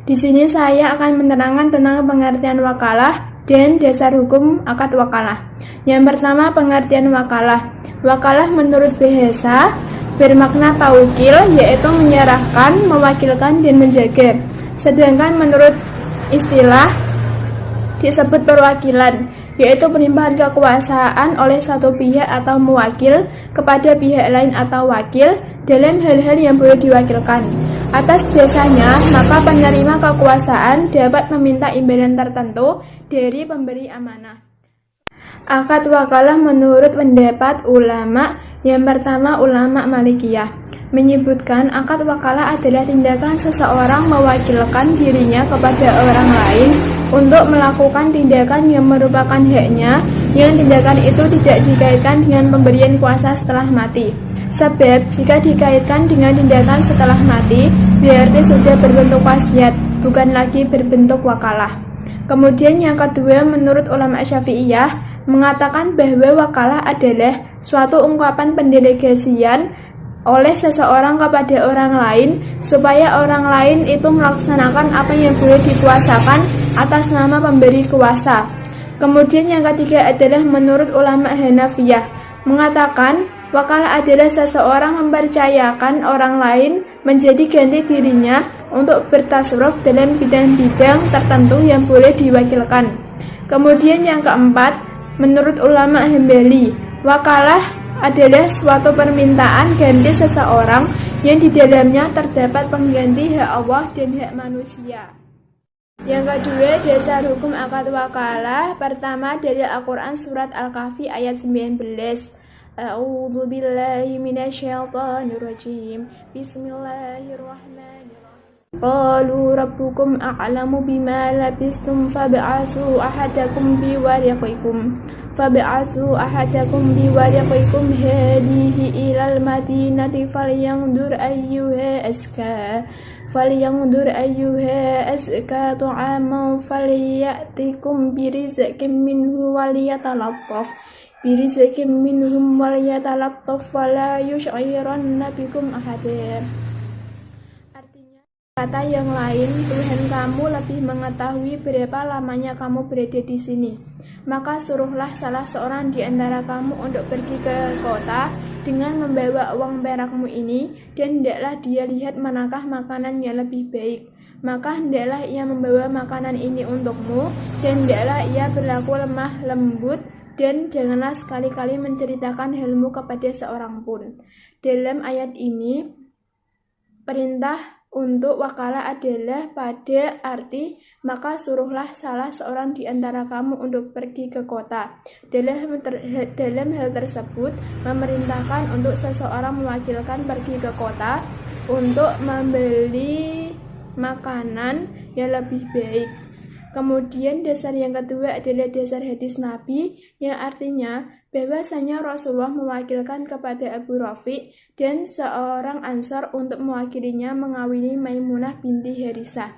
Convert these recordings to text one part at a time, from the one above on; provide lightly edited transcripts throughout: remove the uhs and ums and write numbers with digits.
Di sini saya akan menerangkan tentang pengertian wakalah dan dasar hukum akad wakalah. Yang pertama, pengertian wakalah. Wakalah menurut bahasa bermakna tawukil, yaitu menyerahkan, mewakilkan, dan menjaga. Sedangkan menurut istilah disebut perwakilan, yaitu pelimpahan kekuasaan oleh satu pihak atau mewakil kepada pihak lain atau wakil dalam hal-hal yang boleh diwakilkan. Atas jasanya, maka penerima kekuasaan dapat meminta imbalan tertentu dari pemberi amanah. Akad wakalah menurut pendapat ulama, yang pertama ulama Malikiyah menyebutkan akad wakalah adalah tindakan seseorang mewakilkan dirinya kepada orang lain untuk melakukan tindakan yang merupakan haknya, yang tindakan itu tidak dikaitkan dengan pemberian kuasa setelah mati. Sebab jika dikaitkan dengan tindakan setelah mati, berarti sudah berbentuk wasiat, bukan lagi berbentuk wakalah. Kemudian yang kedua, menurut ulama Syafi'iyah mengatakan bahwa wakalah adalah suatu ungkapan pendelegasian oleh seseorang kepada orang lain supaya orang lain itu melaksanakan apa yang boleh dikuasakan atas nama pemberi kuasa. Kemudian yang ketiga adalah menurut ulama Hanafiyah mengatakan wakalah adalah seseorang mempercayakan orang lain menjadi ganti dirinya untuk bertasarruf dalam bidang-bidang tertentu yang boleh diwakilkan. Kemudian yang keempat, menurut ulama Hambali, wakalah adalah suatu permintaan ganti seseorang yang di dalamnya terdapat pengganti hak Allah dan hak manusia. Yang kedua, dasar hukum akad wakalah. Pertama dari Al-Quran surat Al-Kahfi ayat 19. A'udzu billahi minasyaitonir rajim. Bismillahirrahmanirrahim. Qalu rabbukum a'lamu bima labistum fab'asu ahadakum biwariqikum hadihi ilal madinati falyandur ayyuha azka ta'aman falyatikum birizqin minhu waliyatalattaf wala yush'iranna bikum ahada. Artinya, kata yang lain, Tuhan kamu lebih mengetahui berapa lamanya kamu berada di sini. Maka suruhlah salah seorang di antara kamu untuk pergi ke kota dengan membawa uang perakmu ini, dan hendaklah dia lihat manakah makanan yang lebih baik. Maka hendaklah ia membawa makanan ini untukmu, dan hendaklah ia berlaku lemah lembut, dan janganlah sekali-kali menceritakan halmu kepada seorang pun. Dalam ayat ini, perintah untuk wakalah adalah pada arti maka suruhlah salah seorang di antara kamu untuk pergi ke kota. Dalam hal tersebut, memerintahkan untuk seseorang mewakilkan pergi ke kota untuk membeli makanan yang lebih baik. Kemudian dasar yang kedua adalah dasar hadis Nabi, yang artinya bahwasanya Rasulullah mewakilkan kepada Abu Rafi dan seorang Ansor untuk mewakilinya mengawini Maimunah binti Harisah.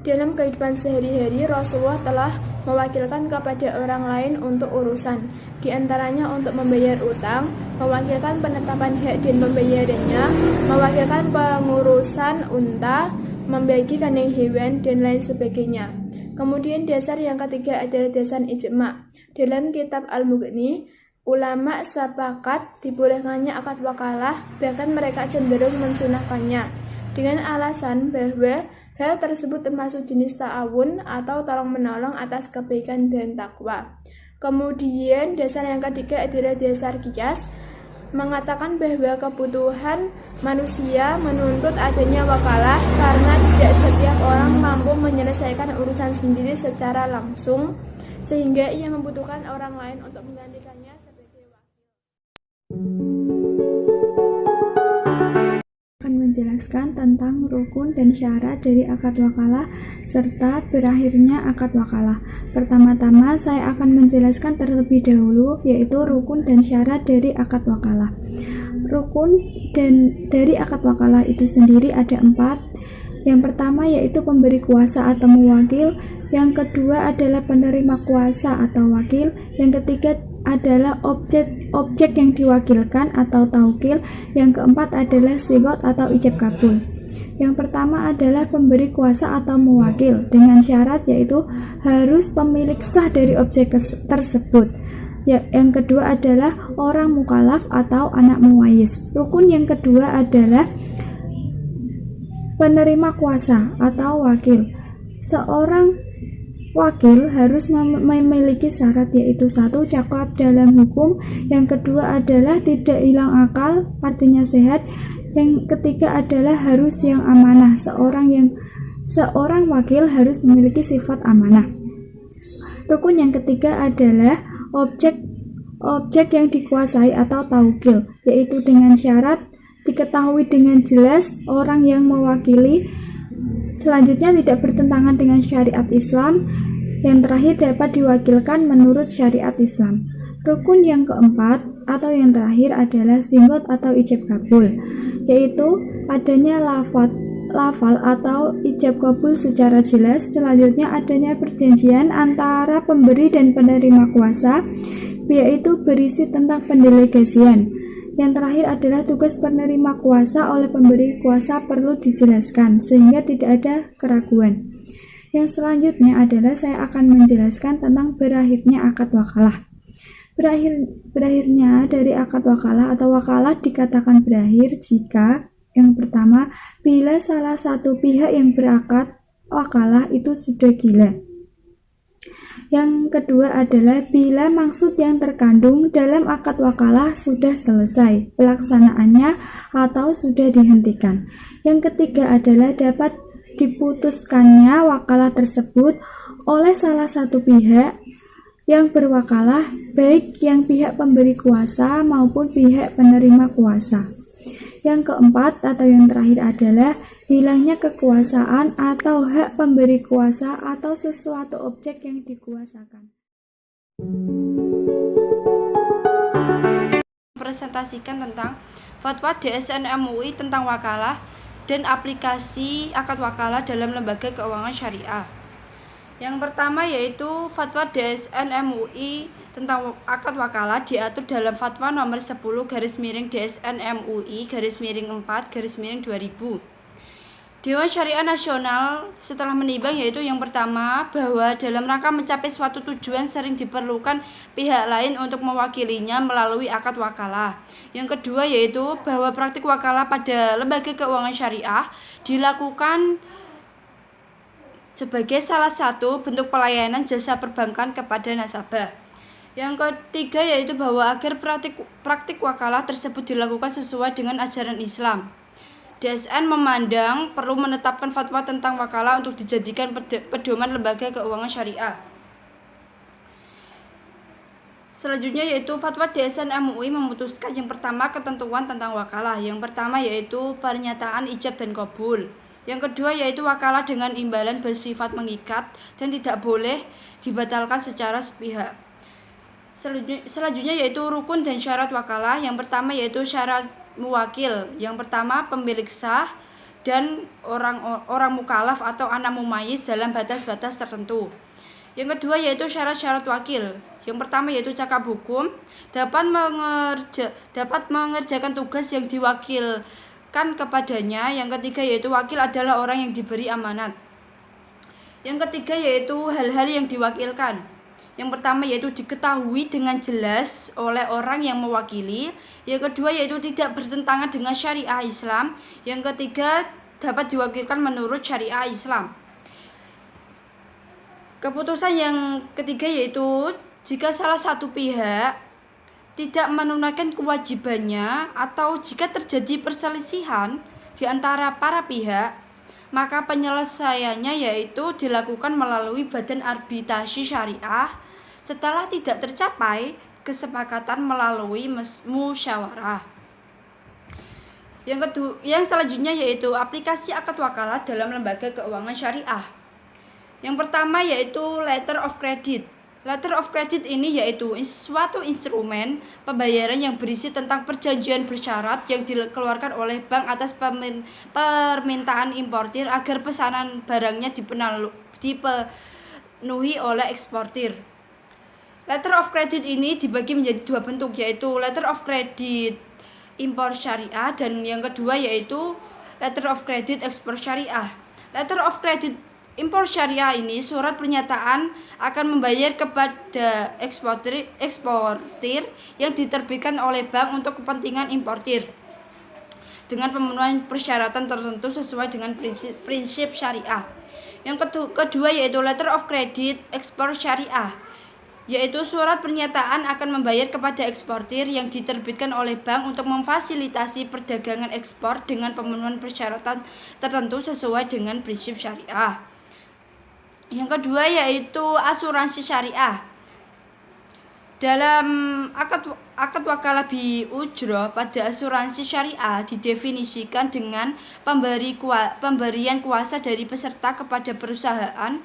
Dalam kehidupan sehari-hari, Rasulullah telah mewakilkan kepada orang lain untuk urusan, di antaranya untuk membayar utang, mewakilkan penetapan hak dan pembayarannya, mewakilkan pengurusan unta, membagi kandang hewan, dan lain sebagainya. Kemudian dasar yang ketiga adalah dasar ijma'. Dalam kitab Al-Mughni, ulama sepakat dibolehkannya akad wakalah, bahkan mereka cenderung mensunahkannya dengan alasan bahwa hal tersebut termasuk jenis ta'awun atau tolong-menolong atas kebaikan dan takwa. Kemudian dasar yang ketiga adalah dasar qiyas, mengatakan bahwa kebutuhan manusia menuntut adanya wakalah karena tidak setiap orang mampu menyelesaikan urusan sendiri secara langsung, sehingga ia membutuhkan orang lain untuk menggantikannya sebagai wakil. Akan menjelaskan tentang rukun dan syarat dari akad wakalah serta berakhirnya akad wakalah. Pertama-tama saya akan menjelaskan terlebih dahulu yaitu rukun dan syarat dari akad wakalah. Rukun dan dari akad wakalah itu sendiri ada 4. Yang pertama yaitu pemberi kuasa atau mewakil, yang kedua adalah penerima kuasa atau wakil, yang ketiga adalah objek yang diwakilkan atau taukil, yang keempat adalah sigot atau ijab kabul. Yang pertama adalah pemberi kuasa atau mewakil dengan syarat yaitu harus pemilik sah dari objek tersebut. Yang kedua adalah orang mukallaf atau anak mumayyiz. Rukun yang kedua adalah penerima kuasa atau wakil. Seorang wakil harus memiliki syarat yaitu satu, cakap dalam hukum. Yang kedua adalah tidak hilang akal, artinya sehat. Yang ketiga adalah harus yang amanah. Seorang wakil harus memiliki sifat amanah. Rukun yang ketiga adalah objek yang dikuasai atau taukil, yaitu dengan syarat diketahui dengan jelas orang yang mewakili. Selanjutnya tidak bertentangan dengan syariat Islam. Yang terakhir dapat diwakilkan menurut syariat Islam. Rukun yang keempat atau yang terakhir adalah singgot atau ijab kabul, yaitu adanya lafal atau ijab kabul secara jelas. Selanjutnya adanya perjanjian antara pemberi dan penerima kuasa, yaitu berisi tentang pendelegasian. Yang terakhir adalah tugas penerima kuasa oleh pemberi kuasa perlu dijelaskan sehingga tidak ada keraguan. Yang selanjutnya adalah saya akan menjelaskan tentang berakhirnya akad wakalah. Berakhirnya dari akad wakalah atau wakalah dikatakan berakhir jika yang pertama, bila salah satu pihak yang berakad wakalah itu sudah gila. Yang kedua adalah bila maksud yang terkandung dalam akad wakalah sudah selesai pelaksanaannya atau sudah dihentikan. Yang ketiga adalah dapat diputuskannya wakalah tersebut oleh salah satu pihak yang berwakalah, baik yang pihak pemberi kuasa maupun pihak penerima kuasa. Yang keempat atau yang terakhir adalah hilangnya kekuasaan atau hak pemberi kuasa atau sesuatu objek yang dikuasakan. Presentasikan tentang fatwa DSN MUI tentang wakalah dan aplikasi akad wakalah dalam lembaga keuangan syariah. Yang pertama yaitu fatwa DSN MUI tentang akad wakalah diatur dalam fatwa nomor 10/DSN MUI /4/2000. Dewan Syariah Nasional setelah menimbang yaitu yang pertama bahwa dalam rangka mencapai suatu tujuan sering diperlukan pihak lain untuk mewakilinya melalui akad wakalah. Yang kedua yaitu bahwa praktik wakalah pada lembaga keuangan syariah dilakukan sebagai salah satu bentuk pelayanan jasa perbankan kepada nasabah. Yang ketiga yaitu bahwa agar praktik wakalah tersebut dilakukan sesuai dengan ajaran Islam, DSN memandang perlu menetapkan fatwa tentang wakalah untuk dijadikan pedoman lembaga keuangan syariah. Selanjutnya yaitu fatwa DSN MUI memutuskan yang pertama ketentuan tentang wakalah. Yang pertama yaitu pernyataan ijab dan kabul. Yang kedua yaitu wakalah dengan imbalan bersifat mengikat dan tidak boleh dibatalkan secara sepihak. Selanjutnya yaitu rukun dan syarat wakalah. Yang pertama yaitu syarat muwakil. Yang pertama pemilik sah dan orang mukallaf atau anak mumayyiz dalam batas-batas tertentu. Yang kedua yaitu syarat-syarat wakil. Yang pertama yaitu cakap hukum, dapat mengerjakan tugas yang diwakilkan kepadanya. Yang ketiga yaitu wakil adalah orang yang diberi amanat. Yang ketiga yaitu hal-hal yang diwakilkan. Yang pertama yaitu diketahui dengan jelas oleh orang yang mewakili. Yang kedua yaitu tidak bertentangan dengan syariah Islam. Yang ketiga dapat diwakilkan menurut syariah Islam. Keputusan yang ketiga yaitu jika salah satu pihak tidak menunaikan kewajibannya atau jika terjadi perselisihan di antara para pihak, maka penyelesaiannya yaitu dilakukan melalui badan arbitrasi syariah setelah tidak tercapai kesepakatan melalui musyawarah. Yang selanjutnya yaitu aplikasi akad wakalah dalam lembaga keuangan syariah. Yang pertama yaitu letter of credit. Letter of credit ini yaitu suatu instrumen pembayaran yang berisi tentang perjanjian bersyarat yang dikeluarkan oleh bank atas permintaan importir agar pesanan barangnya dipenuhi oleh eksportir. Letter of credit ini dibagi menjadi dua bentuk, yaitu letter of credit impor syariah dan yang kedua yaitu Letter of Credit Ekspor Syariah. Letter of Credit Impor Syariah ini surat pernyataan akan membayar kepada eksportir yang diterbitkan oleh bank untuk kepentingan importir dengan pemenuhan persyaratan tertentu sesuai dengan prinsip syariah. Yang kedua yaitu Letter of Credit Ekspor Syariah, yaitu surat pernyataan akan membayar kepada eksportir yang diterbitkan oleh bank untuk memfasilitasi perdagangan ekspor dengan pemenuhan persyaratan tertentu sesuai dengan prinsip syariah. Yang kedua yaitu asuransi syariah. Dalam akad wakalah bi ujroh pada asuransi syariah didefinisikan dengan pemberian kuasa dari peserta kepada perusahaan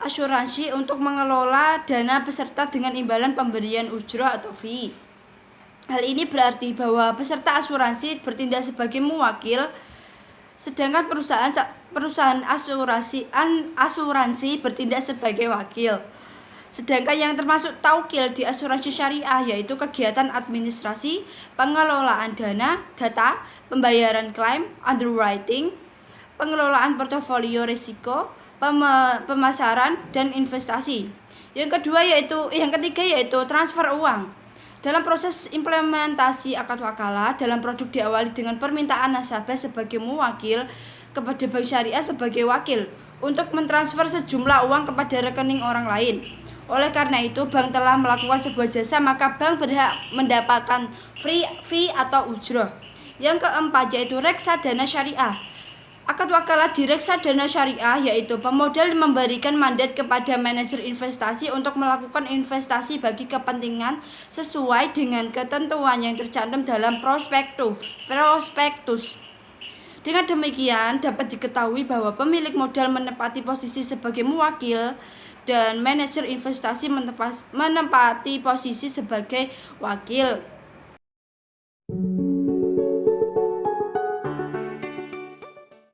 asuransi untuk mengelola dana peserta dengan imbalan pemberian ujroh atau fee. Hal ini berarti bahwa peserta asuransi bertindak sebagai mewakil, sedangkan perusahaan asuransi bertindak sebagai wakil. Sedangkan yang termasuk taukil di asuransi syariah yaitu kegiatan administrasi, pengelolaan data, pembayaran klaim, underwriting, pengelolaan portofolio risiko, pemasaran dan investasi. Yang ketiga yaitu transfer uang. Dalam proses implementasi akad wakalah, dalam produk diawali dengan permintaan nasabah sebagai mewakil kepada bank syariah sebagai wakil untuk mentransfer sejumlah uang kepada rekening orang lain. Oleh karena itu, bank telah melakukan sebuah jasa, maka bank berhak mendapatkan fee atau ujroh. Yang keempat yaitu reksadana syariah. Akad wakalah di reksadana syariah yaitu pemodal memberikan mandat kepada manajer investasi untuk melakukan investasi bagi kepentingan sesuai dengan ketentuan yang tercantum dalam prospektus. Dengan demikian dapat diketahui bahwa pemilik modal menempati posisi sebagai mewakil dan manajer investasi menempati posisi sebagai wakil.